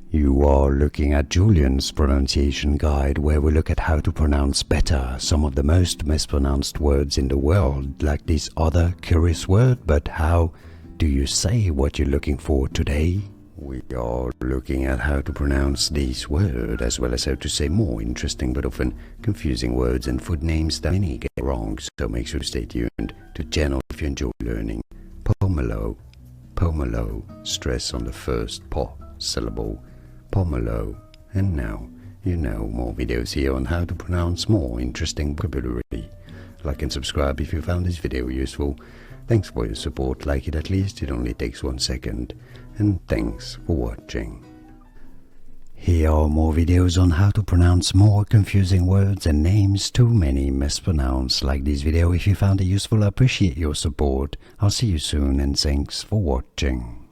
You are looking at Julian's pronunciation guide, where we look at how to pronounce better some of the most mispronounced words in the world, like this other curious word. But how do you say what you're looking for today? We are looking at how to pronounce this word, as well as how to say more interesting but often confusing words and food names that many get wrong, so make sure to stay tuned to the channel if you enjoy learning. Pomelo, pomelo, stress on the first po syllable, pomelo. And now you know more videos here on how to pronounce more interesting vocabulary. Like and subscribe if you found this video useful. Thanks for your support, like it at least, it only takes 1 second. And thanks for watching. Here are more videos on how to pronounce more confusing words and names too many mispronounced. Like this video if you found it useful. I appreciate your support. I'll see you soon and thanks for watching.